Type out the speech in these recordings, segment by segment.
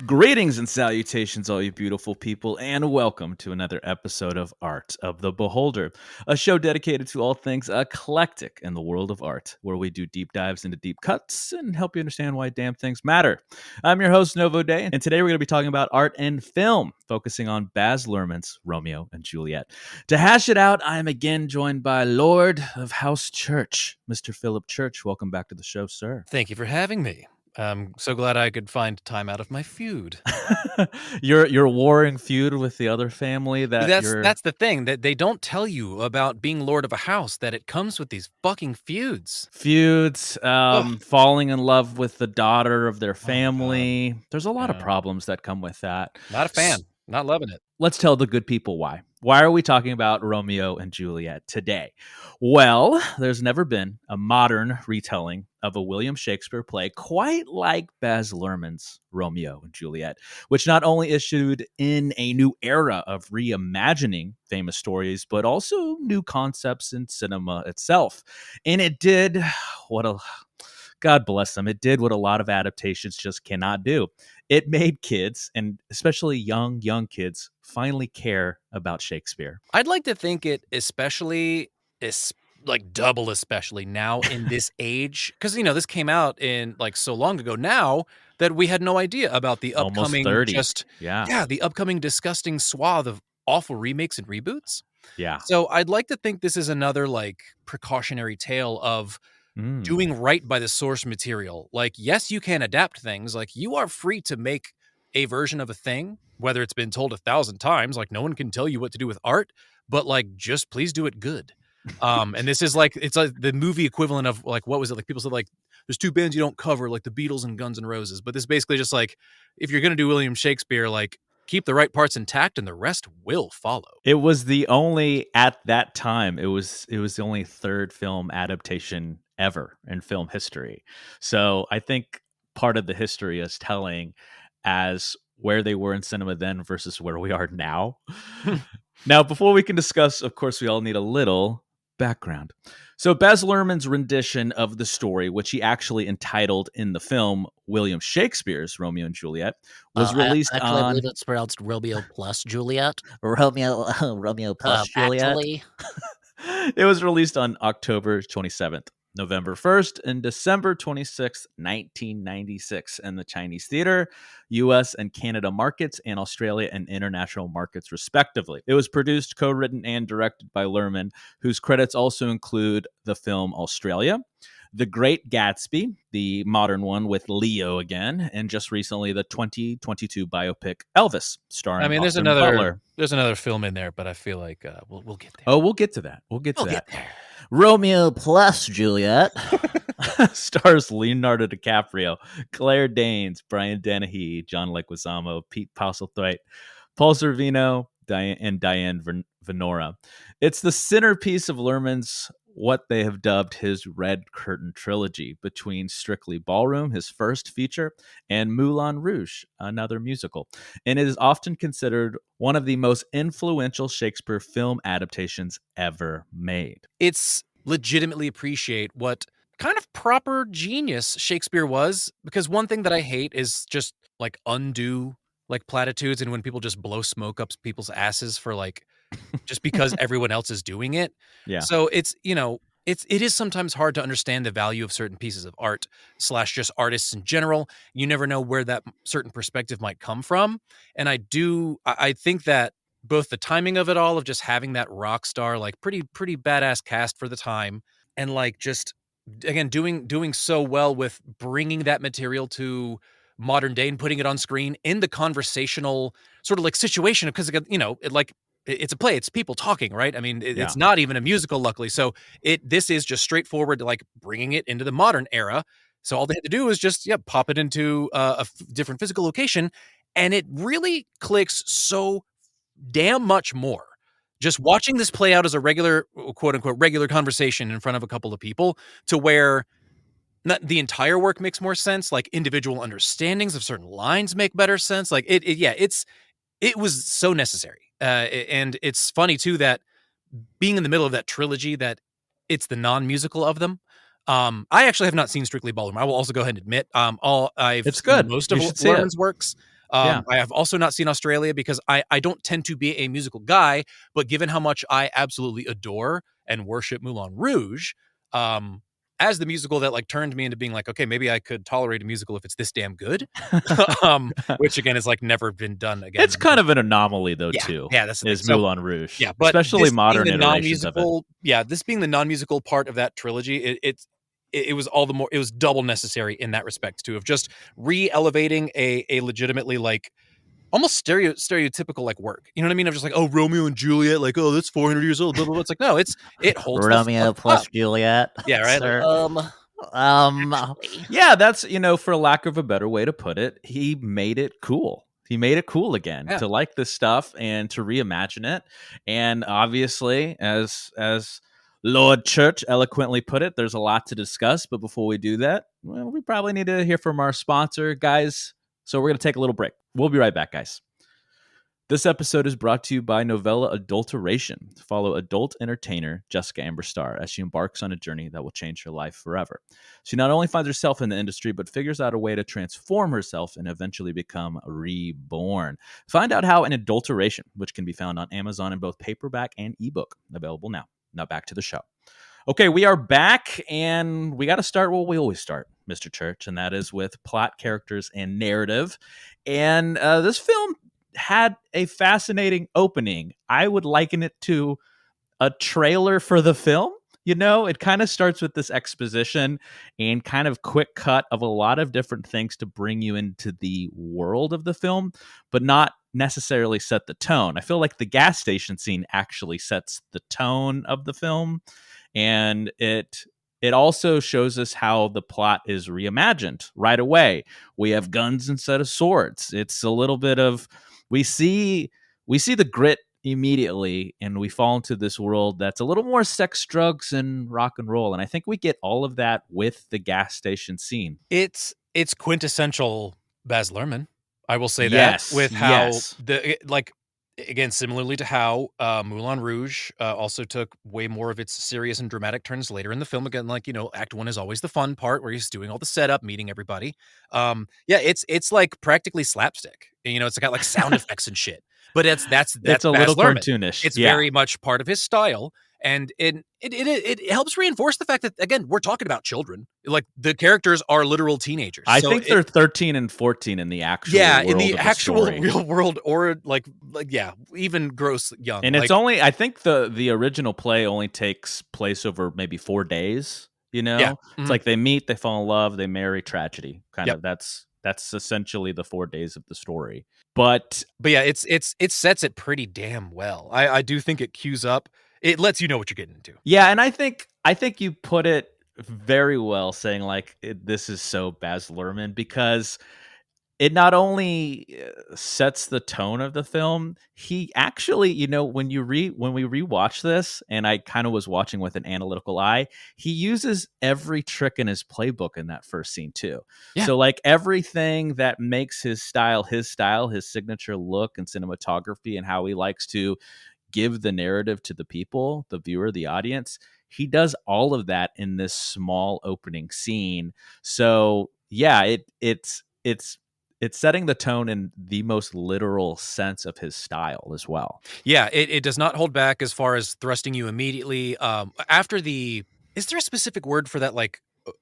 Greetings and salutations, all you beautiful people, and welcome to another episode of Art of the Beholder, a show dedicated to all things eclectic in the world of art, where we do deep dives into deep cuts and help you understand why damn things matter. I'm your host, Novo Day, and today we're going to be talking about art and film, focusing on Baz Luhrmann's Romeo and Juliet. To hash it out, I am again joined by Lord of House Church, Mr. Philip Church. Welcome back to the show, sir. Thank you for having me. I'm so glad I could find time out of my feud. Your warring feud with the other family That's the thing, that they don't tell you about being lord of a house, that it comes with these fucking feuds. Falling in love with the daughter of their God. family. There's a lot of Yeah. problems that come with that. Not a fan. Not loving it. Let's tell the good people why. Why are we talking about Romeo and Juliet today? Well, there's never been a modern retelling of a William Shakespeare play quite like Baz Luhrmann's Romeo and Juliet, which not only issued in a new era of reimagining famous stories, but also new concepts in cinema itself. And it did God bless them, it did what a lot of adaptations just cannot do. It made kids, and especially young kids, finally care about Shakespeare. I'd like to think it especially is like double especially now in this age, because this came out in like so long ago now that we had no idea about the upcoming Almost 30. the upcoming disgusting swath of awful remakes and reboots. Yeah. So I'd like to think this is another like precautionary tale of doing right by the source material. Like, yes, you can adapt things. Like, you are free to make a version of a thing, whether it's been told 1,000 times. Like, no one can tell you what to do with art, but like, just please do it good. And this is like, it's like the movie equivalent of like, what was it? Like, people said like, there's two bands you don't cover, like the Beatles and Guns N' Roses. But this basically just like, if you're going to do William Shakespeare, like, keep the right parts intact and the rest will follow. It was the only, at that time, it was the only third film adaptation ever in film history. So I think part of the history is telling as where they were in cinema then versus where we are now. Now, before we can discuss, of course, we all need a little background. So Baz Luhrmann's rendition of the story, which he actually entitled in the film William Shakespeare's Romeo and Juliet, was released I on... believe it's pronounced Romeo plus Juliet. Romeo plus Juliet. Actually, It was released on October 27th, November 1st, and December 26th, 1996 in the Chinese theater, US and Canada markets, and Australia and international markets, respectively. It was produced, co-written, and directed by Lerman, whose credits also include the film Australia, The Great Gatsby, the modern one with Leo again, and just recently the 2022 biopic Elvis, starring there's Austin Butler. There's another film in there, but I feel like we'll get there. Oh, we'll get to that. We'll get there. Romeo plus Juliet. Stars Leonardo DiCaprio, Claire Danes, Brian Dennehy, John Leguizamo, Pete Postlethwaite, Paul Sorvino, and Diane Venora. It's the centerpiece of Lerman's what they have dubbed his Red Curtain Trilogy, between Strictly Ballroom, his first feature, and Moulin Rouge, another musical. And it is often considered one of the most influential Shakespeare film adaptations ever made. It's legitimately appreciate what kind of proper genius Shakespeare was, because one thing that I hate is just like undue like platitudes and when people just blow smoke up people's asses for like just because everyone else is doing it. Yeah. So it's, it is sometimes hard to understand the value of certain pieces of art / just artists in general. You never know where that certain perspective might come from. And I think that both the timing of it all, of just having that rock star, like pretty badass cast for the time, and like just, again, doing so well with bringing that material to modern day and putting it on screen in the conversational sort of like situation, because it's a play, it's people talking, right? I mean, it's not even a musical, luckily. So this is just straightforward, like bringing it into the modern era. So all they had to do is just pop it into a different physical location, and it really clicks so damn much more. Just watching this play out as a regular, quote unquote, regular conversation in front of a couple of people, to where not the entire work makes more sense. Like individual understandings of certain lines make better sense. Like it was so necessary. And it's funny too that being in the middle of that trilogy, that it's the non-musical of them. I actually have not seen Strictly Ballroom. I will also go ahead and admit, I've It's seen good. most of You should see Lerman's works. Yeah. I have also not seen Australia because I don't tend to be a musical guy, but given how much I absolutely adore and worship Moulin Rouge, as the musical that like turned me into being like, okay, maybe I could tolerate a musical if it's this damn good. Which again is like never been done again. It's kind of an anomaly though, Yeah, too. yeah, that's the thing. Is So, Moulin Rouge. yeah, but especially this being modern the iterations of it. non-musical, this being the non-musical part of that trilogy, it was all the more, it was double necessary in that respect too, of just re-elevating a legitimately like almost stereotypical like work. You know what I mean? Of just like, oh, Romeo and Juliet, like, oh, that's 400 years old, blah, blah, blah. It's like, no, it holds the Romeo fuck plus up. Juliet. Yeah, right. Like, Sir. Actually. Yeah, that's, for lack of a better way to put it, he made it cool. He made it cool again Yeah. to like this stuff and to reimagine it. And obviously, as Lord Church eloquently put it, there's a lot to discuss. But before we do that, well, we probably need to hear from our sponsor, guys. So we're going to take a little break. We'll be right back, guys. This episode is brought to you by Novella Adulteration. Follow adult entertainer Jessica Amberstar as she embarks on a journey that will change her life forever. She not only finds herself in the industry, but figures out a way to transform herself and eventually become reborn. Find out how in Adulteration, which can be found on Amazon in both paperback and ebook. Available now. Now back to the show. Okay, we are back, and we got to start where we always start, Mr. Church, and that is with plot, characters, and narrative. And this film had a fascinating opening. I would liken it to a trailer for the film. It kind of starts with this exposition and kind of quick cut of a lot of different things to bring you into the world of the film, but not necessarily set the tone. I feel like the gas station scene actually sets the tone of the film, and it also shows us how the plot is reimagined right away. We have guns instead of swords. It's a little bit of we see the grit immediately, and we fall into this world that's a little more sex, drugs, and rock and roll. And I think we get all of that with the gas station scene. it's quintessential Baz Luhrmann. I will say Yes, that with how yes. again, similarly to how Moulin Rouge also took way more of its serious and dramatic turns later in the film. Again, like, Act 1 is always the fun part where he's doing all the setup, meeting everybody. It's like practically slapstick. It's got like sound effects and shit. But that's It's a Baz little Luhrmann. cartoonish. It's Yeah. very much part of his style. And it helps reinforce the fact that, again, we're talking about children. Like, the characters are literal teenagers. I So think they're 13 and 14 in the actual world in the of actual story. real world, or like even gross young. And like, it's only, I think the original play only takes place over maybe 4 days. Yeah. It's Mhm. like they meet, they fall in love, they marry, tragedy. Kind Yep. of that's essentially the 4 days of the story. But yeah, it sets it pretty damn well. I do think it cues up. It lets you know what you're getting into. yeah, and I think you put it very well, saying like this is so Baz Luhrmann, because it not only sets the tone of the film, he actually, when we rewatch this, and I kind of was watching with an analytical eye, he uses every trick in his playbook in that first scene too. Yeah. So like everything that makes his style, his signature look and cinematography, and how he likes to give the narrative to the people, the viewer, the audience, he does all of that in this small opening scene. So yeah, it's setting the tone in the most literal sense of his style as well. Yeah, it does not hold back as far as thrusting you immediately. After the, is there a specific word for that, like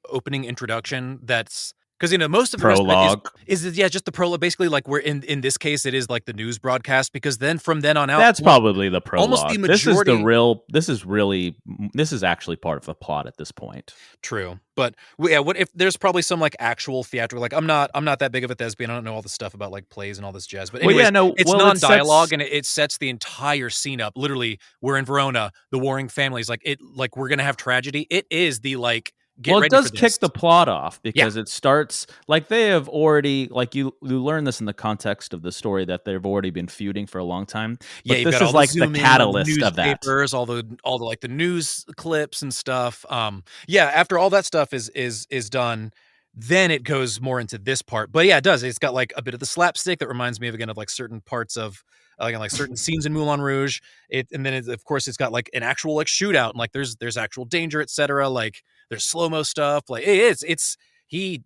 opening introduction? That's because most of the rest of Prologue. it is just the prologue. Basically, like, we're in this case, it is like the news broadcast, because then from then on out, That's probably the prologue. almost the This majority. this is actually part of the plot at this point. True, but yeah, what if there's probably some like actual theatrical? Like, I'm not that big of a thespian. I don't know all the stuff about like plays and all this jazz. But Well, anyways, yeah, no, it's well, it non-dialogue, sets- and it sets the entire scene up. Literally, we're in Verona, the warring families. Like we're gonna have tragedy. It is the like. Get Well, it ready does for this. kick the plot off, because it starts like they have already, like you learn this in the context of the story, that they've already been feuding for a long time. But You've this got all is the like the zoom in on the catalyst of that. newspapers, all the like the news clips and stuff. After all that stuff is done, then it goes more into this part. But yeah, it does. It's got like a bit of the slapstick that reminds me of, again, of like certain parts of like certain scenes in Moulin Rouge. And then of course it's got like an actual like shootout, and like there's actual danger, etc. Like there's slow-mo stuff. Like it's he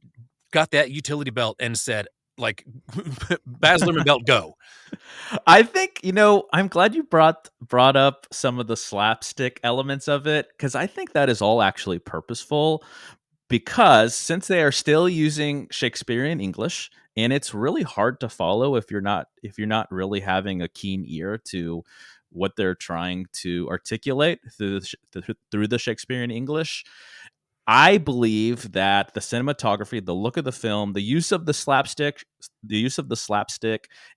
got that utility belt and said, like Baz Luhrmann belt, go. I think, I'm glad you brought up some of the slapstick elements of it, because I think that is all actually purposeful, because since they are still using Shakespearean English, and it's really hard to follow if you're not really having a keen ear to what they're trying to articulate through the Shakespearean English. I believe that the cinematography, the look of the film, the use of the slapstick,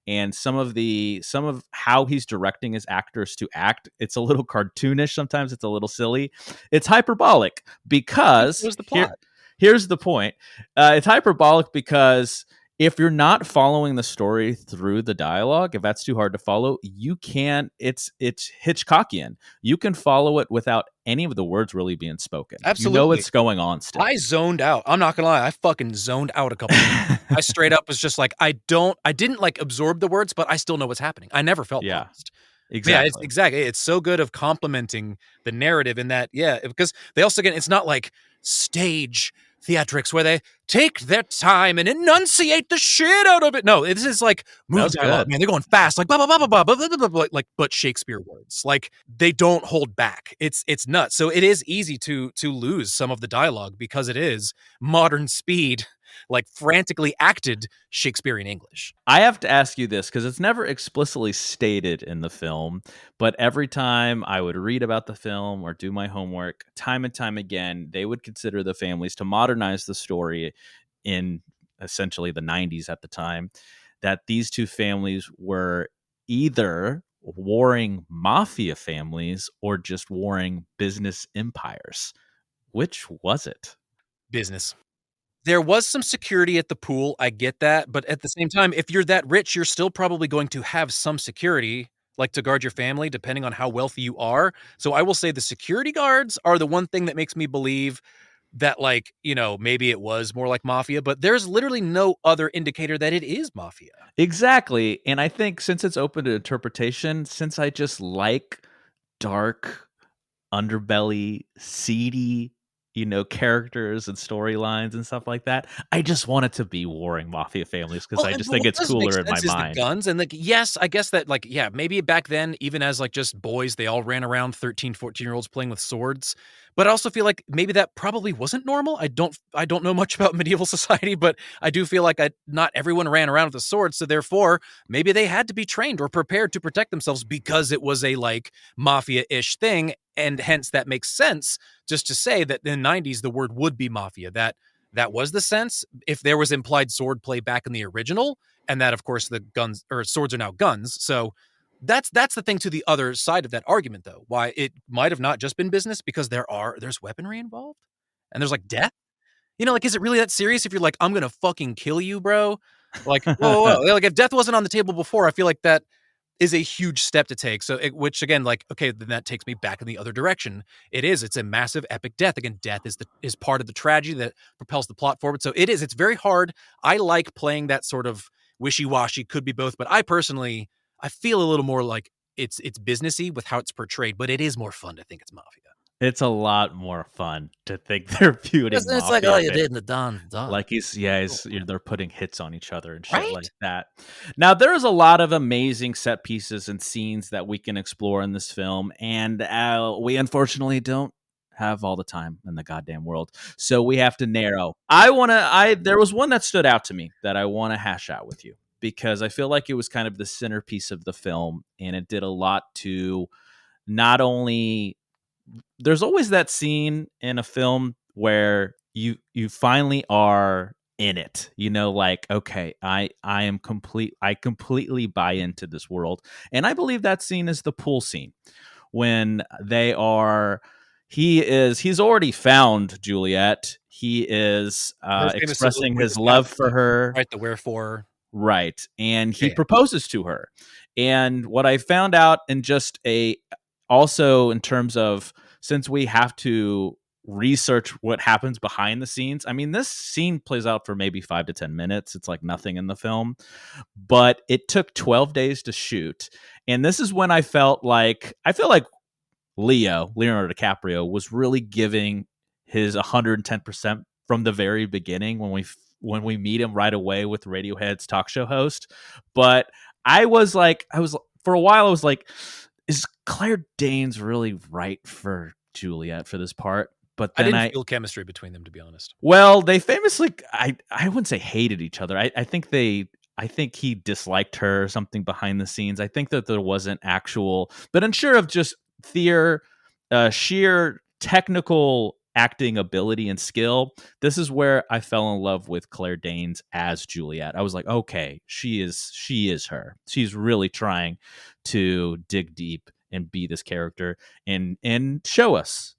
and some of how he's directing his actors to act, it's a little cartoonish sometimes, it's a little silly. It's hyperbolic because It was the plot. here's the point. It's hyperbolic because if you're not following the story through the dialogue, if that's too hard to follow, you can't. It's Hitchcockian. You can follow it without any of the words really being spoken. Absolutely. It's going on still. I zoned out. I'm not gonna lie. I fucking zoned out a couple times. I straight up was just like, I didn't like absorb the words, but I still know what's happening. I never felt lost. Exactly. Yeah, exactly. It's so good of complementing the narrative in that, because they also get, it's not like stage theatrics where they take their time and enunciate the shit out of it. No, this is like movie dialogue, man. They're going fast, like blah blah blah blah blah blah blah blah, like but Shakespeare words. Like they don't hold back. It's nuts. So it is easy to lose some of the dialogue because it is modern speed, like frantically acted Shakespearean English. I have to ask you this because it's never explicitly stated in the film, but every time I would read about the film or do my homework, time and time again, they would consider the families to modernize the story in essentially the 90s at the time, that these two families were either warring mafia families or just warring business empires. Which was it? Business. There was some security at the pool, I get that, but at the same time, if you're that rich, you're still probably going to have some security, like to guard your family, depending on how wealthy you are. So I will say the security guards are the one thing that makes me believe that, like, maybe it was more like mafia, but there's literally no other indicator that it is mafia. Exactly. And I think since it's open to interpretation, since I just like dark, underbelly, seedy, characters and storylines and stuff like that, I just want it to be warring mafia families because I just think it's cooler in my mind. The guns and yes, I guess that maybe back then, even as like just boys, they all ran around 13, 14-year-olds playing with swords. But I also feel like maybe that probably wasn't normal. I don't know much about medieval society, but I do feel like not everyone ran around with a sword. So therefore, maybe they had to be trained or prepared to protect themselves because it was a like mafia-ish thing. And hence that makes sense just to say that in the 90s, the word would be mafia. That was the sense if there was implied sword play back in the original, and that of course the guns or swords are now guns. So that's the thing to the other side of that argument, though, why it might have not just been business, because there's weaponry involved and there's like death. Like, is it really that serious if you're like, I'm going to fucking kill you, bro? Like, whoa. Like if death wasn't on the table before, I feel like that is a huge step to take. So which again, like, okay, then that takes me back in the other direction. It's a massive epic death. Again, death is part of the tragedy that propels the plot forward. So it's very hard. I like playing that sort of wishy-washy, could be both, but I feel a little more like it's businessy with how it's portrayed, but it is more fun to think it's mafia. It's a lot more fun to think they're feuding. It's like, oh, you did in the Don. Like they're putting hits on each other and shit like that. Now, there's a lot of amazing set pieces and scenes that we can explore in this film, and we unfortunately don't have all the time in the goddamn world, so we have to narrow. There was one that stood out to me that I want to hash out with you because I feel like it was kind of the centerpiece of the film, and it did a lot to not only. There's always that scene in a film where you finally are in it, like, okay, I completely buy into this world. And I believe that scene is the pool scene when he's already found Juliet. He is expressing his love for her, right? The wherefore, right? And he proposes to her. And what I found out in just also in terms of, since we have to research what happens behind the scenes, I mean, this scene plays out for maybe 5 to 10 minutes. It's like nothing in the film, but it took 12 days to shoot. And this is when I feel like Leonardo DiCaprio was really giving his 110% from the very beginning when we meet him right away with Radiohead's talk show host. But I was for a while I was like, is Claire Danes really right for Juliet for this part? But I then didn't feel chemistry between them, to be honest. well, they famously, I wouldn't say hated each other. I think he disliked her or something behind the scenes. I think that there wasn't actual, but unsure of just sheer technical acting ability and skill. This is where I fell in love with Claire Danes as Juliet. I was like, okay, she is her. She's really trying to dig deep and be this character and show us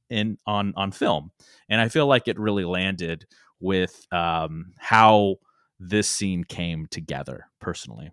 on film. And I feel like it really landed with how this scene came together personally.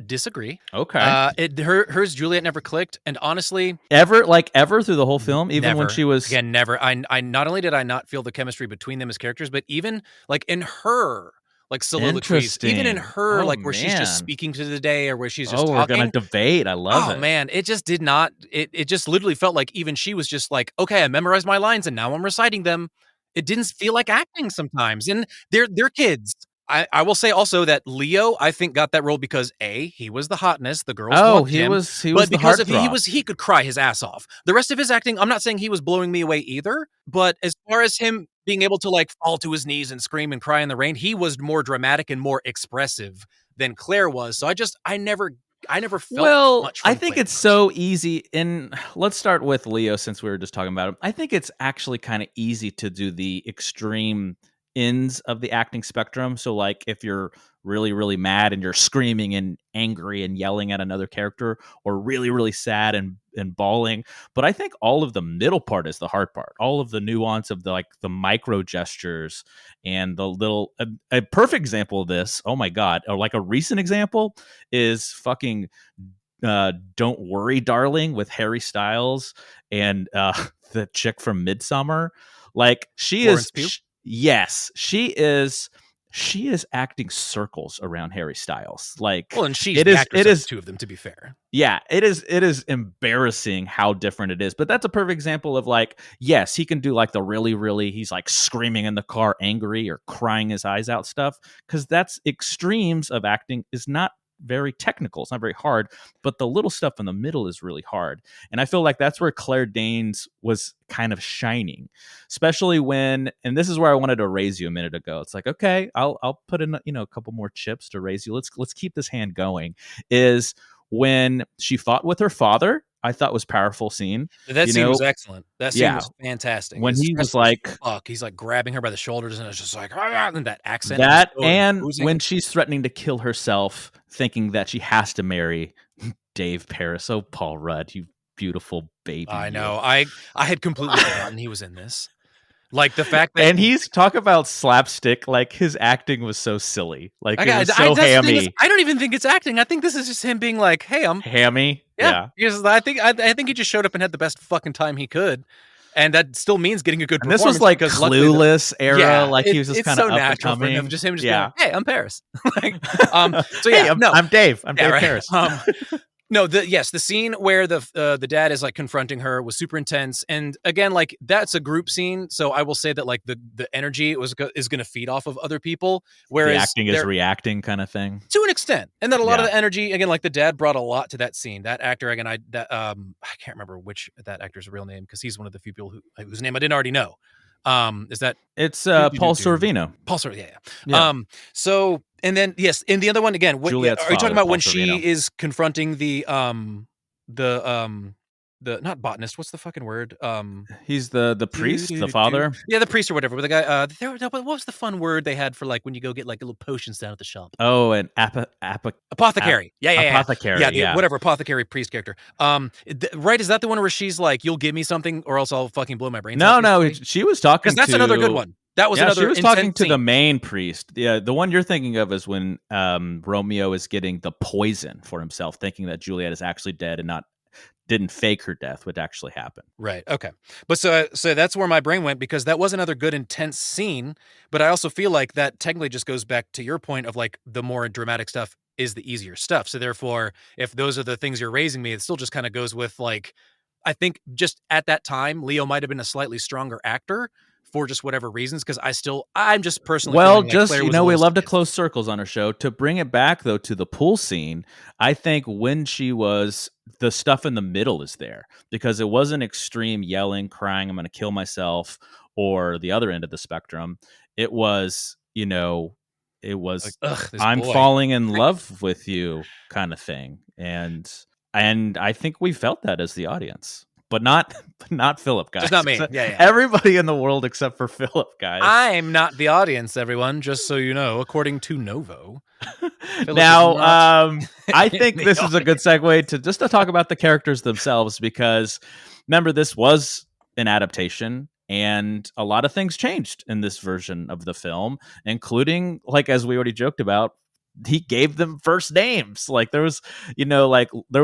Disagree. Okay. Hers Juliet never clicked, and honestly, ever through the whole film, even never. when she was again never. I not only did I not feel the chemistry between them as characters, but even like in her like soliloquies, even in her like where she's just speaking to the day or where she's just talking. We're gonna debate. I love it. Oh man, it just did not. It just literally felt like even she was just like, okay, I memorized my lines and now I'm reciting them. It didn't feel like acting sometimes, and they're kids. I will say also that Leo, I think, got that role because A, he was the hotness, the girls loved him. He was but the because of heartthrob. he could cry his ass off. The rest of his acting, I'm not saying he was blowing me away either, but as far as him being able to like fall to his knees and scream and cry in the rain, he was more dramatic and more expressive than Claire was. So I never felt much from I think Claire it's so easy. And let's start with Leo since we were just talking about him. I think it's actually kind of easy to do the extreme ends of the acting spectrum. So like if you're really, really mad and you're screaming and angry and yelling at another character, or really, really sad and bawling. But I think all of the middle part is the hard part. All of the nuance of the micro gestures and the little a perfect example of this. Oh my God. Or like a recent example is fucking Don't Worry, Darling with Harry Styles and the chick from Midsummer. Like she Florence is Pugh? Yes, she is acting circles around Harry Styles. Like, Well, and she's it the is actress of the two of them, to be fair. Yeah, it is embarrassing how different it is. But that's a perfect example of like, yes, he can do like the really, really, he's like screaming in the car, angry or crying his eyes out stuff, because that's extremes of acting is not very technical. It's not very hard, but the little stuff in the middle is really hard. And I feel like that's where Claire Danes was kind of shining, especially when, and this is where I wanted to raise you a minute ago. It's like, okay, I'll put in, a couple more chips to raise you. Let's keep this hand going. Is when she fought with her father, I thought was powerful scene. That scene was excellent. That scene was fantastic. When he was like, he's like grabbing her by the shoulders and it's just like, and that accent. And when she's threatening to kill herself, thinking that she has to marry Dave Paris. Oh, Paul Rudd, you beautiful baby. I know. I had completely forgotten he was in this. Like the fact that, and he's talk about slapstick, like his acting was so silly, like it was so hammy. I don't even think it's acting. I think this is just him being like, "Hey, I'm hammy." Yeah. I think he just showed up and had the best fucking time he could, and that still means getting a good performance. And this was like Clueless era, like he was just kind of so up natural and coming. For him, just him, just being like, "Hey, I'm Paris." So hey, I'm Dave. I'm Dave Paris. No, the scene where the dad is like confronting her was super intense, and again, like that's a group scene, so I will say that like the energy is going to feed off of other people, whereas the acting is reacting kind of thing to an extent, and then a lot of the energy again, like the dad brought a lot to that scene. That actor again, I can't remember which that actor's real name because he's one of the few people whose name I didn't already know. Is that it's Paul Sorvino? Paul Sorvino, yeah. So. And then yes, in the other one again, are you talking about when she is confronting the not botanist? What's the fucking word? He's the priest, the father. Yeah, the priest or whatever. But the guy. What was the fun word they had for like when you go get like little potions down at the shop? Oh, an apothecary. Apothecary. Yeah, whatever. Apothecary priest character. Right? Is that the one where she's like, "You'll give me something, or else I'll fucking blow my brains out"? No. She was talking. Because that's another good one. That was another. She was talking to the main priest. Yeah, the one you're thinking of is when Romeo is getting the poison for himself, thinking that Juliet is actually dead and didn't fake her death, which actually happened. Right. Okay. But so that's where my brain went because that was another good intense scene. But I also feel like that technically just goes back to your point of like the more dramatic stuff is the easier stuff. So therefore, if those are the things you're raising me, it still just kind of goes with like, I think just at that time, Leo might have been a slightly stronger actor for just whatever reasons, because I'm just personally Well, feeling like just, Claire you was a know, we little love to stiff. close circles on our show. To bring it back, though, to the pool scene, I think when she was, the stuff in the middle is there because it wasn't extreme yelling, crying, I'm going to kill myself, or the other end of the spectrum. It was, you know, it was Like, ugh, this I'm boy. falling in love with you kind of thing. And I think we felt that as the audience. But not Philip, guys. Just not me. Yeah. Everybody in the world except for Philip, guys. I'm not the audience, everyone, just so you know, according to Novo. Philip Now, is not I think the this is a good segue to talk about the characters themselves, because remember, this was an adaptation and a lot of things changed in this version of the film, including, like, as we already joked about, he gave them first names. Like, there was, you know, like there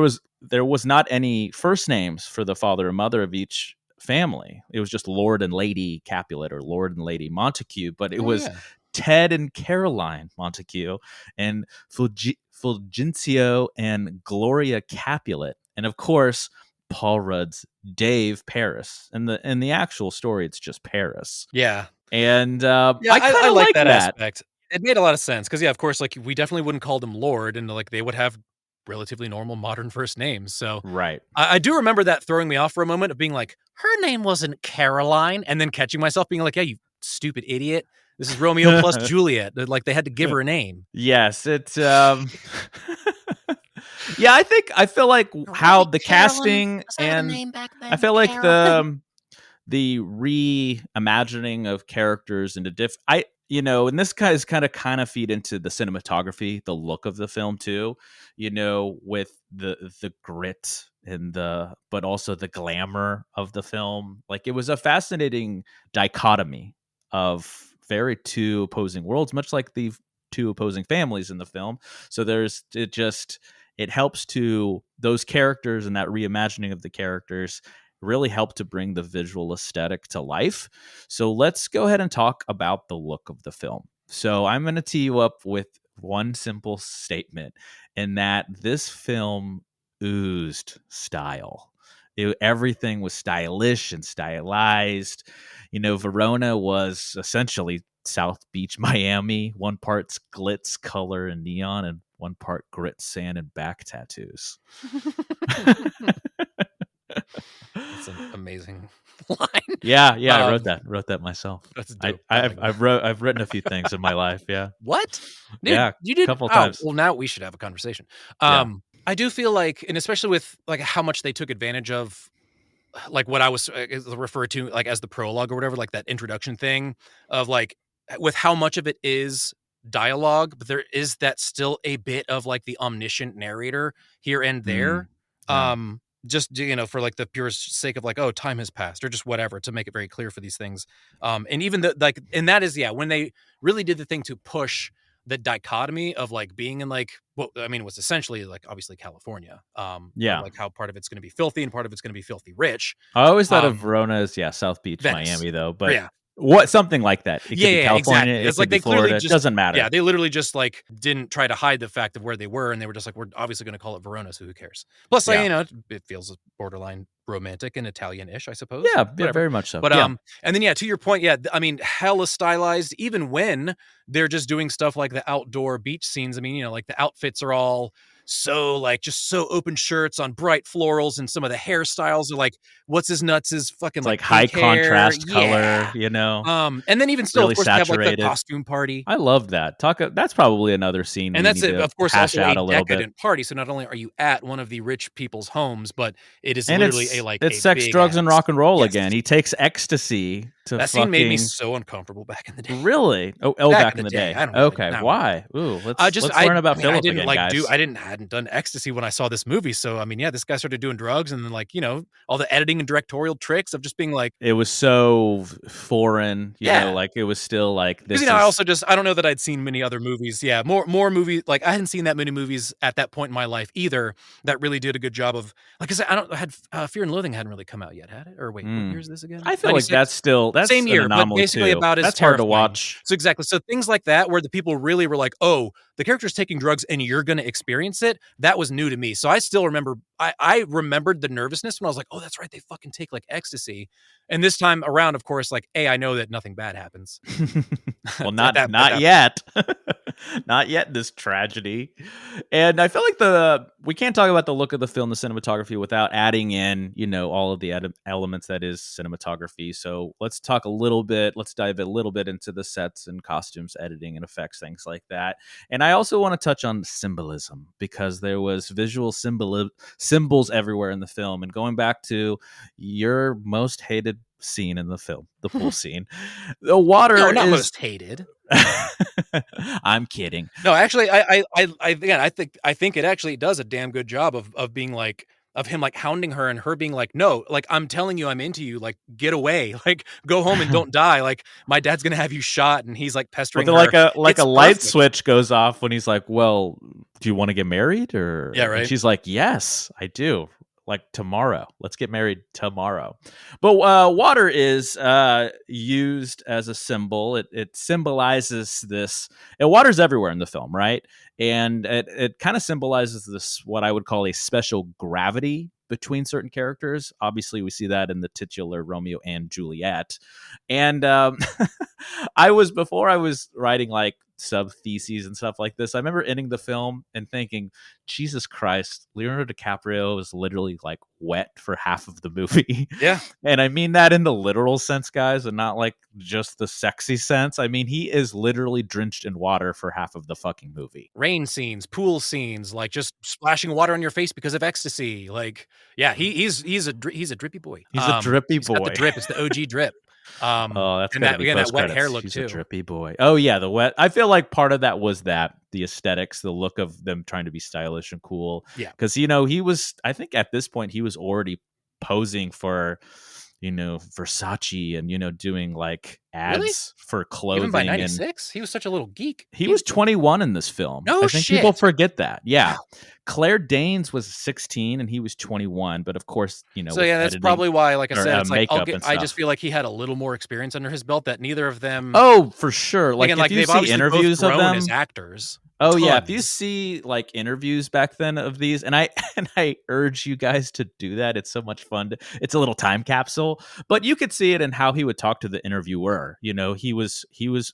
was not any first names for the father and mother of each family. It was just Lord and Lady Capulet or Lord and Lady Montague, but it was Ted and Caroline Montague and Fulgencio and Gloria Capulet, and of course Paul Rudd's Dave Paris. In the actual story, it's just Paris. Yeah. And I kind of like that aspect. It made a lot of sense because, yeah, of course, like we definitely wouldn't call them Lord, and like they would have relatively normal modern first names. So right. I do remember that throwing me off for a moment of being like, her name wasn't Caroline, and then catching myself being like, yeah, you stupid idiot. This is Romeo plus Juliet. Like they had to give her a name. Yes, it's yeah, I feel like how the casting and I feel like the reimagining of characters into you know, and this guy kind of feed into the cinematography, the look of the film too, you know, with the grit and but also the glamour of the film. Like, it was a fascinating dichotomy of very two opposing worlds, much like the two opposing families in the film. So it helps to those characters, and that reimagining of the characters really helped to bring the visual aesthetic to life. So let's go ahead and talk about the look of the film. So I'm going to tee you up with one simple statement, in that this film oozed style. Everything was stylish and stylized. You know, Verona was essentially South Beach, Miami. One part's glitz, color, and neon, and one part grit, sand, and back tattoos. That's an amazing line. Yeah, I wrote that myself. That's dope. I've written a few things in my life. Yeah. What? Dude, Yeah, you did a couple times. Well, now we should have a conversation. Yeah. I do feel like, and especially with like how much they took advantage of, like what I was referred to like as the prologue or whatever, like that introduction thing of like with how much of it is dialogue, but there is that still a bit of like the omniscient narrator here and there. Yeah. Just, you know, for like the pure sake of like, oh, time has passed or just whatever, to make it very clear for these things. And even and that is, when they really did the thing to push the dichotomy of like being in like, well, I mean, it was essentially like obviously California. Like how part of it's going to be filthy and part of it's going to be filthy rich. I always thought of Verona as South Beach, Venice. Miami, though. But what, something like that. It could be California. Exactly. It's it could be Florida. It doesn't matter. Yeah, they literally just like didn't try to hide the fact of where they were, and they were just like, we're obviously going to call it Verona, so who cares? Plus, like, you know, it feels borderline romantic and Italian-ish, I suppose. Yeah, very much so. But and then to your point, I mean, hella stylized. Even when they're just doing stuff like the outdoor beach scenes, I mean, you know, like the outfits are all so like just so open shirts on bright florals, and some of the hairstyles are like, what's his nuts is fucking like high contrast color, you know. And then even still, really of course, saturated. they have like the costume party. I love that. That's probably another scene, and that's it. Of course, also a decadent bit. party. So not only are you at one of the rich people's homes, but it is and literally it's sex, drugs, and rock and roll again. He takes ecstasy to that scene made me so uncomfortable back in the day. Really? Back in the day. I don't okay, why? Ooh, let's learn about Philip again, guys. I hadn't done ecstasy when I saw this movie, so I mean, this guy started doing drugs, and then like, you know, all the editing and directorial tricks of just being like, it was so foreign, you know, like it was still like this. You know, I don't know that I'd seen many other movies. Yeah, more movies. Like I hadn't seen that many movies at that point in my life either that really did a good job of, like I said, I had Fear and Loathing hadn't really come out yet, had it? Or wait, what year is this again? I feel 96? Like that's same an year, but anomaly basically too. about as That's hard to terrifying. watch. So exactly. So things like that, where the people really were like, "Oh, the character's taking drugs, and you're going to experience it." That was new to me. So I still remember. I remembered the nervousness when I was like, "Oh, that's right. They fucking take like ecstasy." And this time around, of course, like, I know that nothing bad happens. Well, At not that yet. Not yet, this tragedy. And I feel like we can't talk about the look of the film, the cinematography, without adding in, all of the elements that is cinematography. So let's dive a little bit into the sets and costumes, editing and effects, things like that. And I also want to touch on symbolism, because there was visual symbols everywhere in the film. And going back to your most hated scene in the film, the pool scene, the water No, not is most hated. I'm kidding. No, actually, I think it actually does a damn good job of being like, of him like hounding her and her being like, "No, like, I'm telling you, I'm into you. Like, get away. Like, go home and don't die. Like, my dad's gonna have you shot." And he's like But pestering then her. like It's a light perfect. switch goes off when he's like, "Well, do you want to get married?" Or Yeah, and right. she's like, "Yes, I do. Like tomorrow. Let's get married tomorrow." But water is used as a symbol. It symbolizes this. And water's everywhere in the film, right? And it kind of symbolizes this, what I would call a special gravity between certain characters. Obviously, we see that in the titular Romeo and Juliet. And before I was writing like sub theses and stuff like this, I remember ending the film and thinking, Jesus Christ, Leonardo DiCaprio is literally like wet for half of the movie. Yeah. And I mean that in the literal sense, guys, and not like just the sexy sense. I mean, he is literally drenched in water for half of the fucking movie. Rain scenes, pool scenes, like just splashing water on your face because of ecstasy. Like, yeah, he's a drippy boy. He's a drippy He's got the boy. drip. It's the OG drip. Oh, that's And gotta that, be again, that post wet credits. hair look He's too. a drippy boy. Oh yeah, the wet. I feel like part of that was the aesthetics, the look of them trying to be stylish and cool. Yeah. Because he was. I think at this point he was already posing for, Versace and doing like ads Really? for clothing. Even by and 96, he was such a little geek. he was 21 in this film. No I think people shit. forget that. Yeah. Wow. Claire Danes was 16 and he was 21, but of course, So with yeah, that's editing probably why, like I or said, it's like makeup and I just stuff. feel like he had a little more experience under his belt that neither of them. Oh, for sure. Like Again, if like you they've see obviously both interviews of grown as them, actors. oh yeah, if you Tons. see like interviews back then of these, and I and I urge you guys to do that. It's so much fun. It's a little time capsule, but you could see it in how he would talk to the interviewer. He was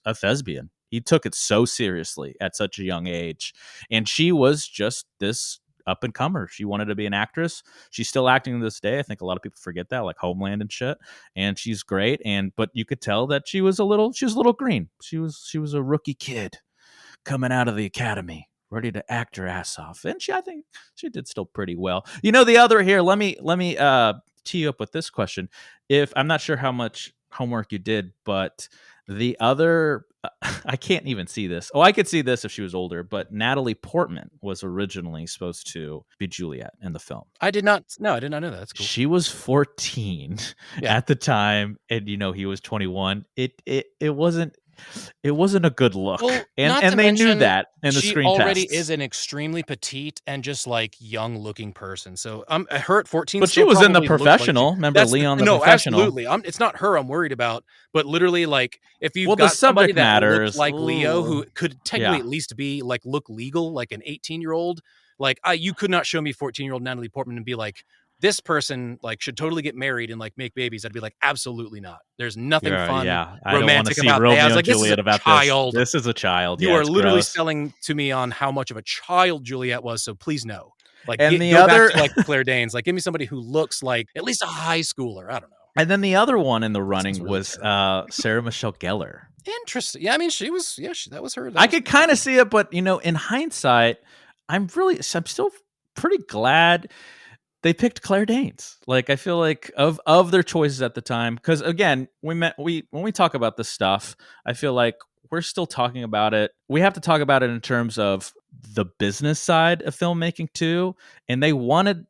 a thespian. He took it so seriously at such a young age, and she was just this up and comer. She wanted to be an actress. She's still acting to this day. I think a lot of people forget that, like Homeland and shit. And she's great. But you could tell that she was a little green. She was a rookie kid coming out of the academy, ready to act her ass off. And I think she did still pretty well. The other here, let me tee you up with this question. If I'm not sure how much homework you did, but the other, I can't even see this. Oh, I could see this if she was older, but Natalie Portman was originally supposed to be Juliet in the film. I did not know that. That's cool. She was 14 at the time, and he was 21. It wasn't a good look. Well, and they knew that in the she screen already tests. is an extremely petite and just like young looking person. So her at 14, But she still was in The probably looked Professional. Remember Leon the Professional? Absolutely. It's not her I'm worried about, but literally, like, if you've Well, the got somebody subject that matter looks is- like Leo, who ooh. could technically Yeah. at least be like look legal, like an 18-year-old, like you could not show me 14-year-old Natalie Portman and be like, this person like should totally get married and like make babies. I'd be like, absolutely not. There's nothing fun, I don't want to romantic see about Romeo that. I was and like, this is Juliet a about child. this. This is a child. You Yeah, are it's literally gross. selling to me on how much of a child Juliet was. So please no. Like, And go back to like Claire Danes. Like, give me somebody who looks like at least a high schooler. I don't know. And then the other one in the running really was Sarah Michelle Gellar. Interesting. Yeah, I mean, she was. Yeah, that was her. I could kind of see it, but in hindsight, I'm still pretty glad they picked Claire Danes. Like, I feel like of their choices at the time, because again, when we talk about this stuff, I feel like we're still talking about it. We have to talk about it in terms of the business side of filmmaking too. And they wanted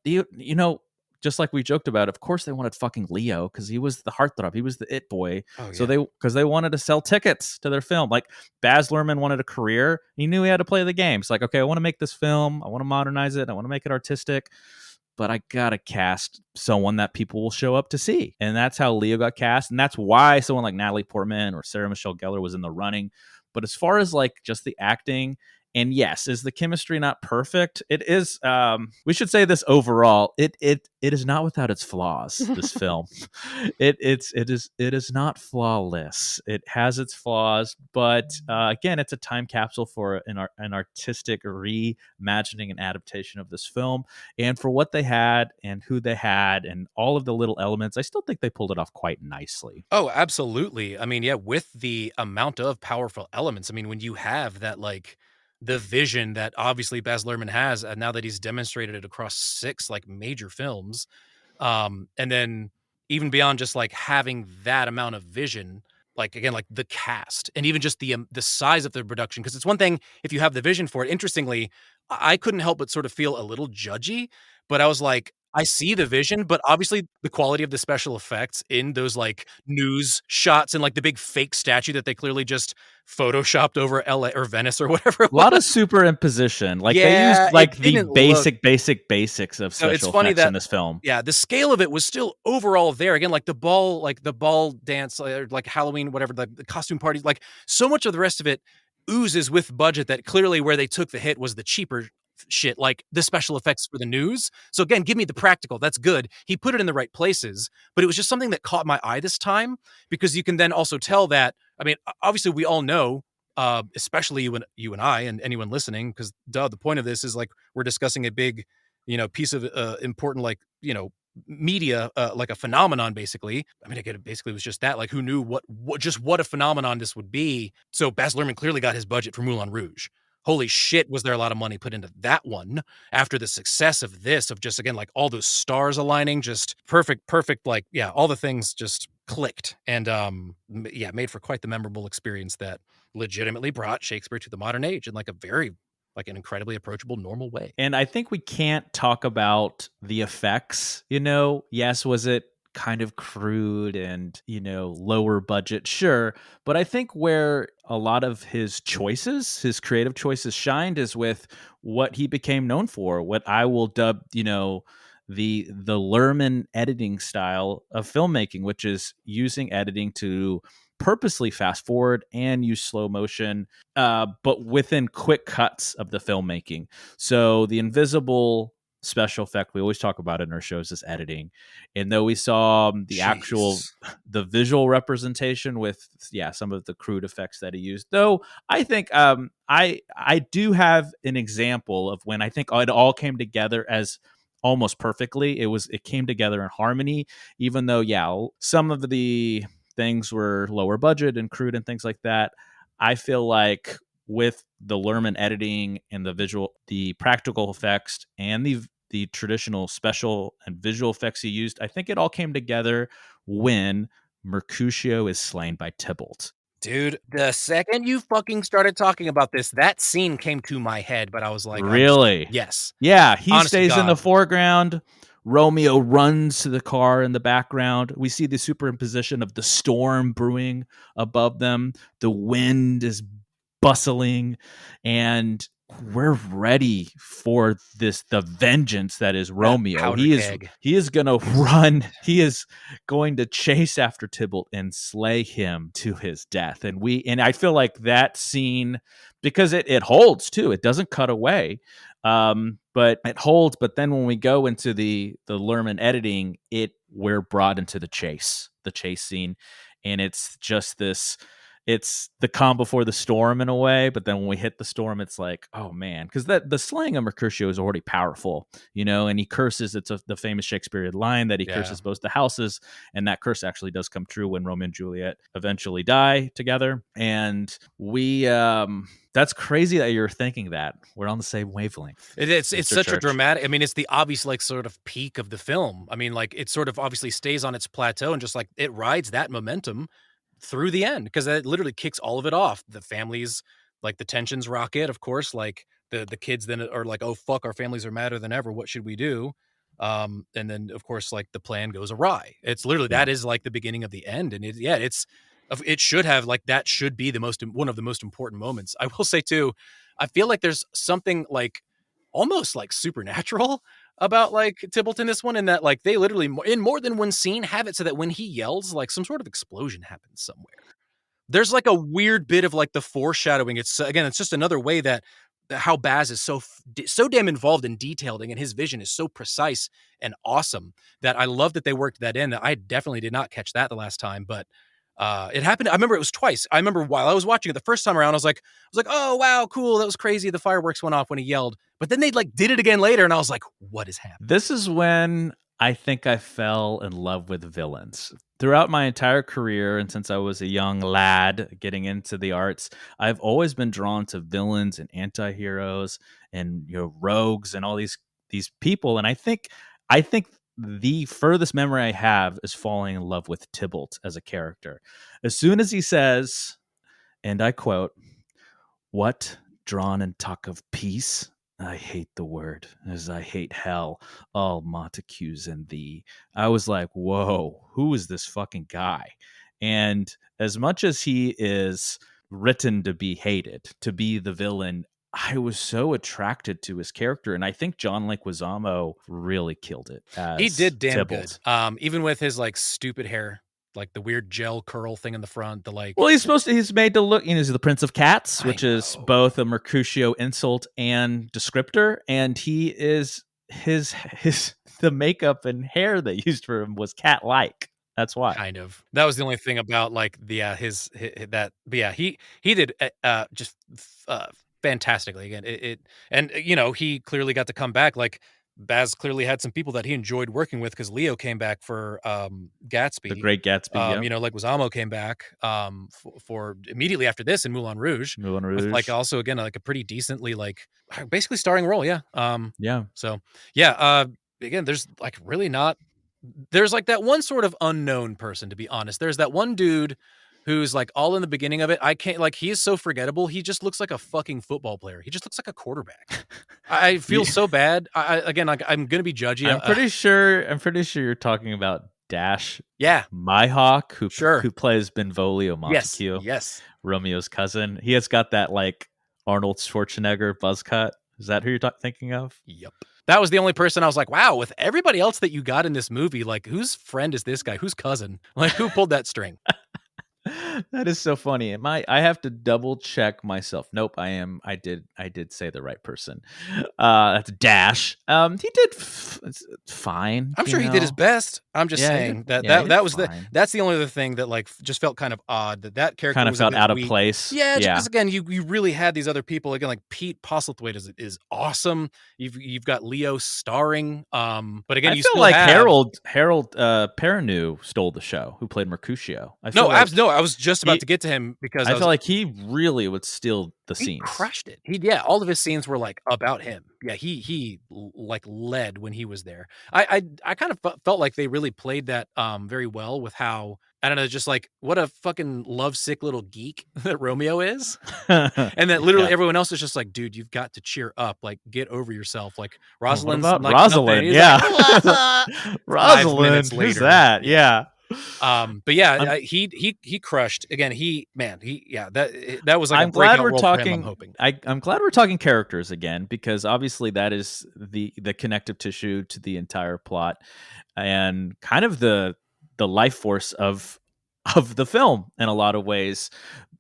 just like we joked about, of course they wanted fucking Leo because he was the heartthrob. He was the it boy. Oh, yeah. So because they wanted to sell tickets to their film. Like Baz Luhrmann wanted a career. He knew he had to play the game. It's like, okay, I want to make this film. I want to modernize it. I want to make it artistic. but I gotta cast someone that people will show up to see. And that's how Leo got cast. And that's why someone like Natalie Portman or Sarah Michelle Gellar was in the running. But as far as like just the acting, and yes, is the chemistry not perfect? It is. We should say this overall. It is not without its flaws. This film, it is not flawless. It has its flaws, but again, it's a time capsule for an artistic reimagining and adaptation of this film. And for what they had and who they had and all of the little elements, I still think they pulled it off quite nicely. Oh, absolutely. I mean, yeah, with the amount of powerful elements, I mean, when you have that, like, the vision that obviously Baz Luhrmann has, now that he's demonstrated it across 6 like major films, and then even beyond just like having that amount of vision, like again, like the cast and even just the size of the production. Because it's one thing if you have the vision for it. Interestingly, I couldn't help but sort of feel a little judgy, but I was like, I see the vision, but obviously the quality of the special effects in those like news shots and like the big fake statue that they clearly just photoshopped over LA or Venice or whatever. A lot of superimposition. Like they Yeah, used like it the didn't look- basics of So it's special funny effects in that- this film. Yeah, the scale of it was still overall there. Again, like the ball dance, or like Halloween, whatever, the costume parties, like so much of the rest of it oozes with budget that clearly where they took the hit was the cheaper shit, like the special effects for the news. So again, give me the practical. That's good. He put it in the right places, but it was just something that caught my eye this time because you can then also tell that, I mean, obviously we all know, especially you and I and anyone listening, because the point of this is like we're discussing a big, piece of important, like, media, like a phenomenon, basically. I mean, again, it basically was just that, like, who knew what a phenomenon this would be. So Baz Luhrmann clearly got his budget for Moulin Rouge. Holy shit, was there a lot of money put into that one after the success of this, of just, again, like all those stars aligning, just perfect, like, yeah, all the things just clicked and, yeah, made for quite the memorable experience that legitimately brought Shakespeare to the modern age in like a very, like an incredibly approachable, normal way. And I think we can't talk about the effects, Yes, was it kind of crude and, lower budget? Sure. But I think where a lot of his creative choices shined is with what he became known for, what I will dub, the Lerman editing style of filmmaking, which is using editing to purposely fast forward and use slow motion, but within quick cuts of the filmmaking. So the invisible special effect we always talk about in our shows is editing. And though we saw the visual representation with some of the crude effects that he used, though I think I do have an example of when I think it all came together as almost perfectly. It came together in harmony, even though some of the things were lower budget and crude and things like that. I feel like with the Lerman editing and the practical effects and the traditional special and visual effects he used, I think it all came together when Mercutio is slain by Tybalt. Dude, the second you fucking started talking about this, that scene came to my head, but I was like, really? Yes. Yeah, he Honest to stays in the God. foreground. Romeo runs to the car in the background. We see the superimposition of the storm brewing above them. The wind is bustling, and we're ready for the vengeance that is Romeo. powder keg. He is going to run. He is going to chase after Tybalt and slay him to his death. And I feel like that scene, because it holds too. It doesn't cut away. But it holds. But then when we go into the Lerman editing, we're brought into the chase scene, and it's just this. It's the calm before the storm in a way, but then when we hit the storm, it's like, oh man, because the slaying of Mercutio is already powerful, and he curses. It's the famous Shakespearean line that he curses both the houses, and that curse actually does come true when Romeo and Juliet eventually die together. And that's crazy that you're thinking that. We're on the same wavelength. It's such Church. a dramatic, I mean, it's the obvious, like, sort of peak of the film. I mean, like, it sort of obviously stays on its plateau and just like it rides that momentum through the end, because it literally kicks all of it off. The families, like, the tensions rocket, of course, like the kids then are like, oh fuck, our families are madder than ever, what should we do? And then of course, like, the plan goes awry. It's literally that is like the beginning of the end. And it should have, like, that should be one of the most important moments. I will say too, I feel like there's something like almost like supernatural about like Tybalt in this one, in that like they literally in more than one scene have it so that when he yells, like some sort of explosion happens somewhere. There's like a weird bit of like the foreshadowing. It's again, it's just another way that how Baz is so damn involved in detailing, and his vision is so precise and awesome that I love that they worked that in. I definitely did not catch that the last time, but it happened. I remember it was twice. I remember while I was watching it the first time around, I was like, oh wow, cool, that was crazy. The fireworks went off when he yelled, but then they like did it again later, and I was like, what is happening? This is when I think I fell in love with villains. Throughout my entire career, and since I was a young lad getting into the arts, I've always been drawn to villains and anti-heroes and rogues and all these people. And I think the furthest memory I have is falling in love with Tybalt as a character. As soon as he says, and I quote, "What, drawn and talk of peace? I hate the word, as I hate hell, all Montagues and thee." I was like, whoa, who is this fucking guy? And as much as he is written to be hated, to be the villain, I was so attracted to his character. And I think John Leguizamo really killed it as He did damn Tybalt. good. Even with his like stupid hair, like the weird gel curl thing in the front, the like. Well, he's made to look, he's the Prince of Cats, I which is know. both a Mercutio insult and descriptor. And he is the makeup and hair they used for him was cat-like. That's why. Kind of. That was the only thing about like the his that. But yeah, he did just fantastically again. And he clearly got to come back. Like Baz clearly had some people that he enjoyed working with, because Leo came back for Gatsby. The Great Gatsby. Yeah. Like Leguizamo came back for immediately after this in Moulin Rouge. Moulin Rouge. With like also again like a pretty decently like basically starring role. Yeah. Yeah. So yeah. Again, there's like really not. There's like that one sort of unknown person, to be honest. There's that one dude who's like all in the beginning of it. I can't, like, he is so forgettable. He just looks like a fucking football player. He just looks like a quarterback. I feel so bad. Again, like I'm going to be judgy. I'm pretty sure you're talking about Dash. Yeah. Myhawk, who plays Benvolio Montague. Montague. Yes. Romeo's cousin. He has got that like Arnold Schwarzenegger buzz cut. Is that who you're thinking of? Yep. That was the only person I was like, wow, with everybody else that you got in this movie, like whose friend is this guy? Whose cousin? Like who pulled that string? That is so funny. I have to double check myself. Nope, I did say the right person. That's Dash. He did fine. I'm sure he did his best. I'm just saying that was fine. that's the only other thing that like just felt kind of odd, that character kind of was felt out weak. Of place. Yeah, because again, you really had these other people again, like Pete Postlethwaite is awesome. You've got Leo starring. But again, I you feel still like have Harold Perrineau stole the show, who played Mercutio. I was just about to get to him because I feel like he really would steal the he scenes. Crushed it. All of his scenes were like about him. Yeah, he like led when he was there. I kind of felt like they really played that very well with how, I don't know, just like what a fucking lovesick little geek that Romeo is. And that literally everyone else is just like, dude, you've got to cheer up, like get over yourself. Like Rosalind's what about like Rosalind? Yeah. Rosalind, who's that? Yeah. But yeah, he crushed again. That was like I'm glad we're talking. I'm glad we're talking characters again, because obviously that is the connective tissue to the entire plot and kind of the life force of the film in a lot of ways.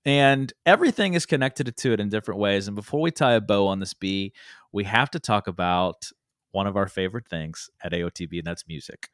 And everything is connected to it in different ways. And before we tie a bow on this B, we have to talk about one of our favorite things at AOTB, and that's music.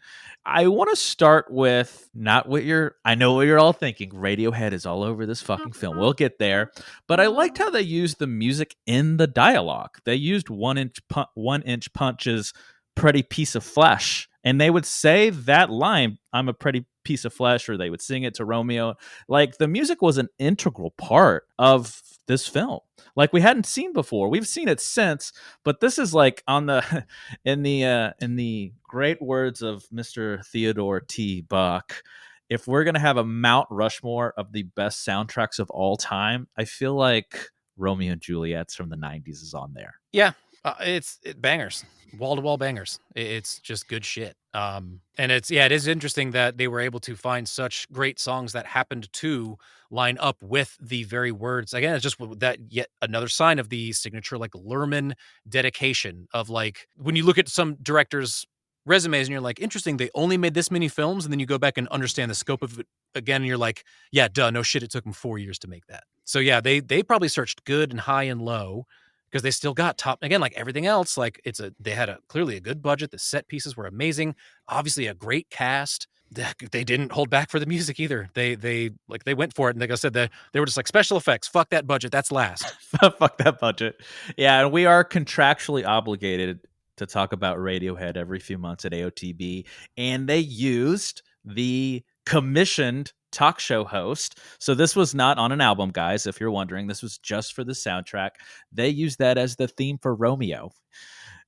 I want to start with I know what you're all thinking. Radiohead is all over this fucking film. We'll get there. But I liked how they used the music in the dialogue. They used One Inch Punch's "Pretty Piece of Flesh." And they would say that line, "I'm a pretty piece of flesh," or they would sing it to Romeo. Like the music was an integral part of this film, like we hadn't seen before. We've seen it since, but this is like on the in the great words of Mr. Theodore T. Buck, if we're gonna have a Mount Rushmore of the best soundtracks of all time, I feel like Romeo and Juliet's from the 90s is on there. Yeah, it's bangers, wall to wall bangers. It's just good shit. And it is interesting that they were able to find such great songs that happened to line up with the very words. Again, it's just that yet another sign of the signature, like Lerman dedication of like, when you look at some directors' resumes and you're like, interesting, they only made this many films. And then you go back and understand the scope of it again. And you're like, yeah, duh, no shit. It took them 4 years to make that. So yeah, they probably searched good and high and low, because they still got top, again, like everything else, like they had clearly a good budget. The set pieces were amazing. Obviously a great cast. They didn't hold back for the music either. They went for it. And like I said, they were just like, special effects, fuck that budget. That's last. Fuck that budget. Yeah. And we are contractually obligated to talk about Radiohead every few months at AOTB. And they used the commissioned talk show host. So this was not on an album, guys, if you're wondering. This was just for the soundtrack. They used that as the theme for Romeo.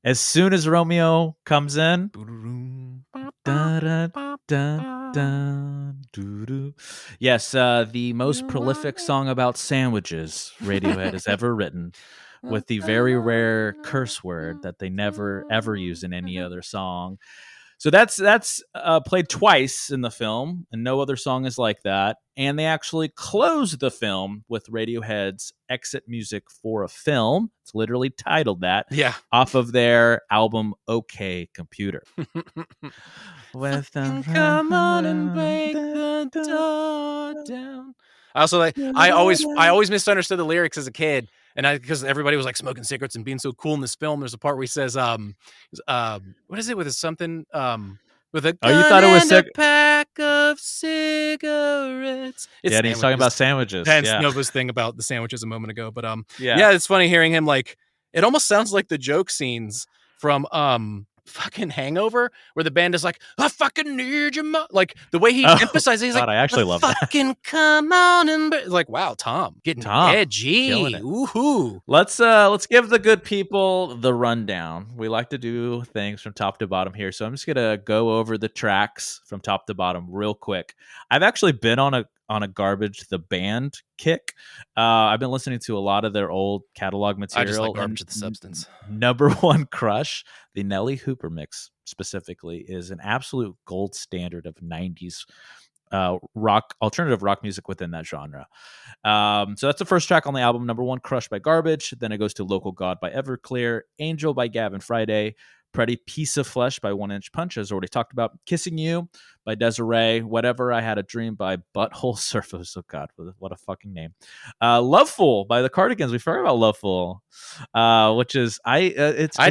As soon as Romeo comes in, yes, the most prolific song about sandwiches Radiohead has ever written, with the very rare curse word that they never ever use in any other song. So that's played twice in the film, and no other song is like that. And they actually closed the film with Radiohead's exit music for a film. It's literally titled that. Yeah. Off of their album OK Computer. With come on and break the door down. Also, I always misunderstood the lyrics as a kid, and because everybody was like smoking cigarettes and being so cool in this film. There's a part where he says, what is it with something, with a gun, you thought it was and a pack of cigarettes. Yeah, and he's talking about sandwiches. Hence Yeah. Nova's thing about the sandwiches a moment ago. But yeah, it's funny hearing him, like, it almost sounds like the joke scenes from fucking Hangover, where the band is like, I fucking need you, like the way he emphasizes, he's God, like, I actually love that. Fucking come on and like, wow, Tom getting edgy. Killing it. Woohoo. Let's give the good people the rundown. We like to do things from top to bottom here, so I'm just gonna go over the tracks from top to bottom real quick. I've actually been on a Garbage the Band kick. I've been listening to a lot of their old catalog material. I just like Garbage the Substance. Number One Crush, the Nelly Hooper mix specifically, is an absolute gold standard of 90s alternative rock music within that genre. So that's the first track on the album, Number One Crush by Garbage. Then it goes to Local God by Everclear, Angel by Gavin Friday, Pretty Piece of Flesh by 1 Inch Punch, as already talked about, Kissing You by Desiree, Whatever I Had a Dream by Butthole Surfers. Oh God, what a fucking name. Loveful by the Cardigans. We forgot about Loveful, which is I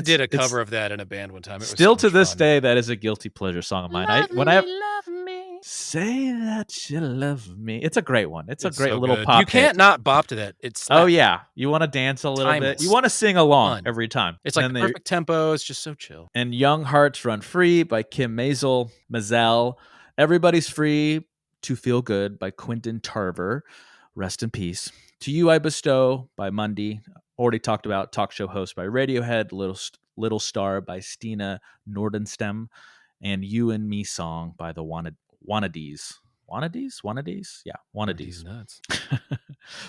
did a cover of that in a band one time. It was still so to this fun. day, that is a guilty pleasure song of mine. Love me. Say that you love me. It's a great one. It's a great so little good. pop. You can't not bop to that. It's Oh yeah, you want to dance a little Timeless. bit. You want to sing along Fun. every time. It's like the perfect tempo. It's just so chill. And Young Hearts Run Free by Kim Mazel. Everybody's Free to Feel Good by Quentin Tarver. Rest in peace. To You I Bestow by Mundy. Already talked about. Talk show host by Radiohead. Little Star by Stina Nordenstem. And You and Me Song by the Wannadies. Wannadies? Yeah, Wannadies. Nuts.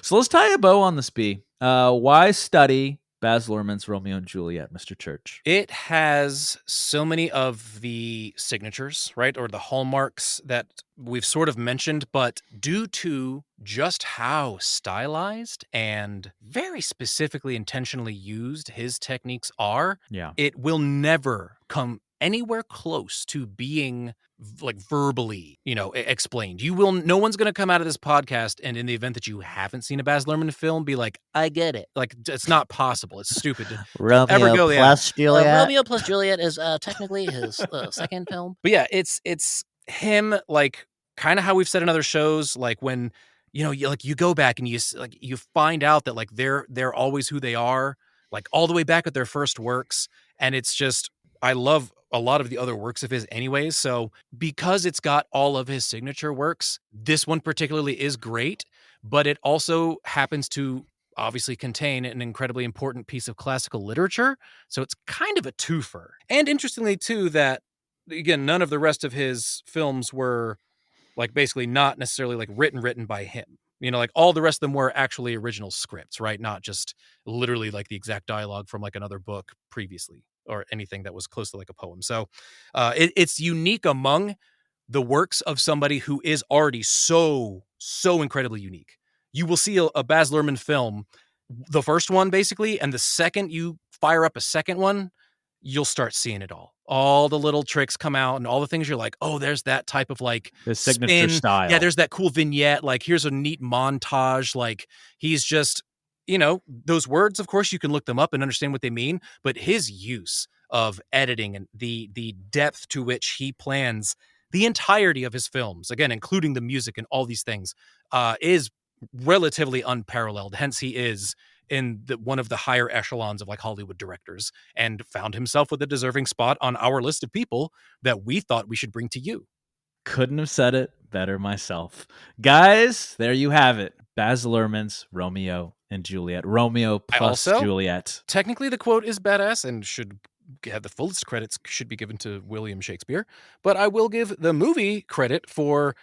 So let's tie a bow on this, B. Why study Baz Luhrmann's Romeo and Juliet, Mr. Church? It has so many of the signatures, right? Or the hallmarks that we've sort of mentioned, but due to just how stylized and very specifically intentionally used his techniques are, it will never come anywhere close to being like verbally, explained. No one's going to come out of this podcast and in the event that you haven't seen a Baz Luhrmann film be like, I get it. Like, it's not possible. It's stupid. Romeo plus Juliet. Romeo plus Juliet is technically his second film. But yeah, it's him, like, kind of how we've said in other shows, like when, you go back and you find out that like they're always who they are, like all the way back at their first works. And it's just, I love a lot of the other works of his anyways. So because it's got all of his signature works, this one particularly is great, but it also happens to obviously contain an incredibly important piece of classical literature. So it's kind of a twofer. And interestingly too, that again, none of the rest of his films were like basically not necessarily like written by him. Like all the rest of them were actually original scripts, right? Not just literally like the exact dialogue from like another book previously. or anything that was close to like a poem. So it's unique among the works of somebody who is already so incredibly unique. You will see a Baz Luhrmann film, the first one basically, and the second you fire up a second one, you'll start seeing it all. All the little tricks come out and all the things you're like, oh, there's that type of like his signature spin. style. Yeah, there's that cool vignette. Like, here's a neat montage. Like, he's just, those words, of course, you can look them up and understand what they mean, but his use of editing and the depth to which he plans the entirety of his films, again, including the music and all these things, is relatively unparalleled. Hence, he is in one of the higher echelons of like Hollywood directors, and found himself with a deserving spot on our list of people that we thought we should bring to you. Couldn't have said it better myself. Guys, there you have it. Baz Luhrmann's Romeo and Juliet. Romeo plus Juliet. Technically, the quote is badass and should have the fullest credits should be given to William Shakespeare, but I will give the movie credit for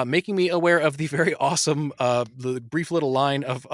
making me aware of the very awesome, the brief little line of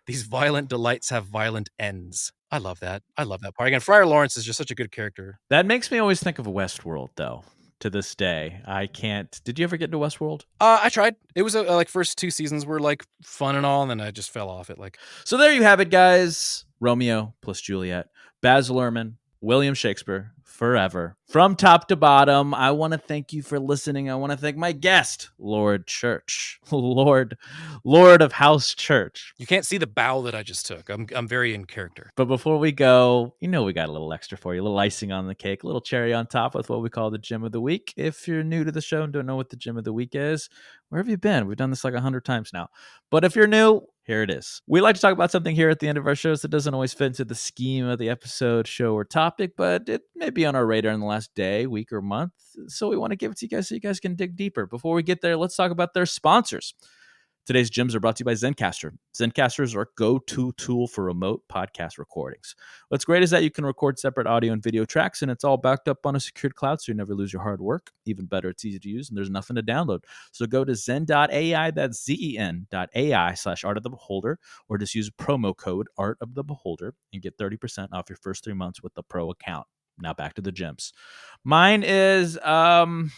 these violent delights have violent ends. I love that. I love that part. Again, Friar Lawrence is just such a good character. That makes me always think of Westworld, though. To this day, I can't. Did you ever get into Westworld? I tried. It was like first 2 seasons were like fun and all, and then I just fell off it. Like, so there you have it, guys. Romeo plus Juliet. Baz Luhrmann, William Shakespeare, forever. From top to bottom, I want to thank you for listening. I want to thank my guest, Lord Church, Lord of House Church. You can't see the bow that I just took. I'm very in character. But before we go, we got a little extra for you, a little icing on the cake, a little cherry on top with what we call the Gem of the Week. If you're new to the show and don't know what the Gem of the Week is, where have you been? We've done this like 100 times now. But if you're new, here it is. We like to talk about something here at the end of our shows that doesn't always fit into the scheme of the episode, show, or topic, but it may be on our radar in the last day, week, or month. So we want to give it to you guys so you guys can dig deeper. Before we get there, let's talk about their sponsors. Today's gems are brought to you by Zencastr. Zencastr is our go-to tool for remote podcast recordings. What's great is that you can record separate audio and video tracks, and it's all backed up on a secured cloud, so you never lose your hard work. Even better, it's easy to use, and there's nothing to download. So go to zen.ai, that's zen.ai/artofthebeholder, or just use promo code artofthebeholder and get 30% off your first 3 months with the pro account. Now back to the gems. Mine is 2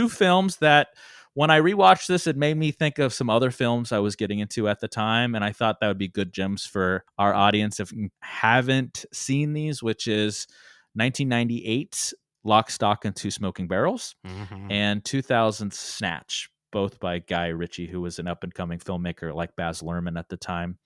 films that, when I rewatched this, it made me think of some other films I was getting into at the time, and I thought that would be good gems for our audience if you haven't seen these, which is 1998's Lock, Stock, and Two Smoking Barrels, and 2000's Snatch, both by Guy Ritchie, who was an up-and-coming filmmaker like Baz Luhrmann at the time.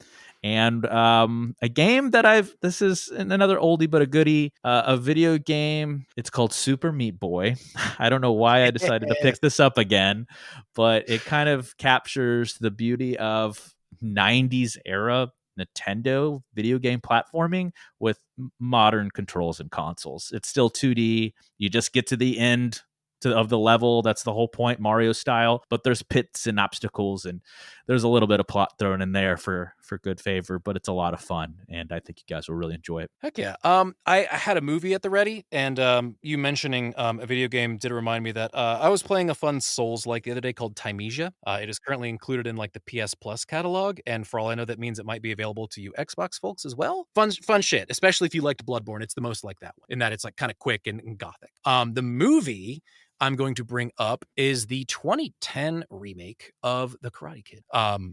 And a game that this is another oldie but a goodie, a video game. It's called Super Meat Boy. I don't know why I decided to pick this up again, but it kind of captures the beauty of 90s era Nintendo video game platforming with modern controls and consoles. It's still 2D. You just get to the end of the level. That's the whole point, Mario style, but there's pits and obstacles, and there's a little bit of plot thrown in there for good favor, but it's a lot of fun, and I think you guys will really enjoy it. Heck yeah. I had a movie at the ready, and you mentioning a video game did remind me that I was playing a fun Souls-like the other day called Thymesia. It is currently included in like the PS Plus catalog, and for all I know, that means it might be available to you Xbox folks as well. Fun shit, especially if you liked Bloodborne. It's the most like that one, in that it's like kind of quick and gothic. The movie I'm going to bring up is the 2010 remake of The Karate Kid.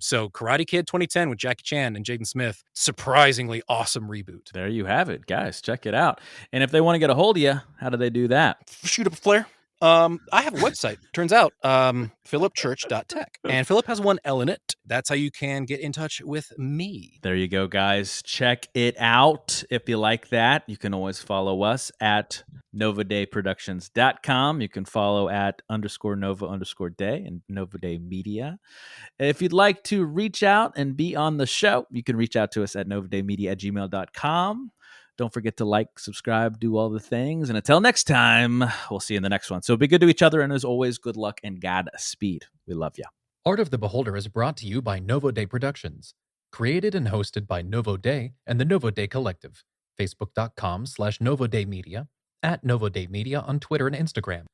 So Karate Kid 2010 with Jackie Chan and Jaden Smith, surprisingly awesome reboot. There you have it, guys. Check it out. And if they want to get a hold of you, how do they do that? Shoot up a flare. I have a website, turns out, philipchurch.tech. And Philip has one L in it. That's how you can get in touch with me. There you go, guys. Check it out. If you like that, you can always follow us at novadayproductions.com. You can follow at _Nova_Day and Nova Day Media. If you'd like to reach out and be on the show, you can reach out to us at novadaymedia@gmail.com. Don't forget to like, subscribe, do all the things. And until next time, we'll see you in the next one. So be good to each other. And as always, good luck and Godspeed. We love you. Art of the Beholder is brought to you by Novo Day Productions. Created and hosted by Novo Day and the Novo Day Collective. Facebook.com/Novo Day Media. At Novo Day Media on Twitter and Instagram.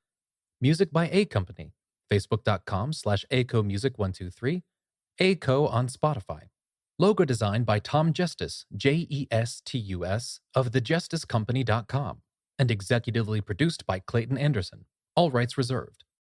Music by A Company. Facebook.com/ACOMusic123. ACO on Spotify. Logo design by Tom Justice, JESTUS, of thejusticecompany.com. and executively produced by Clayton Anderson. All rights reserved.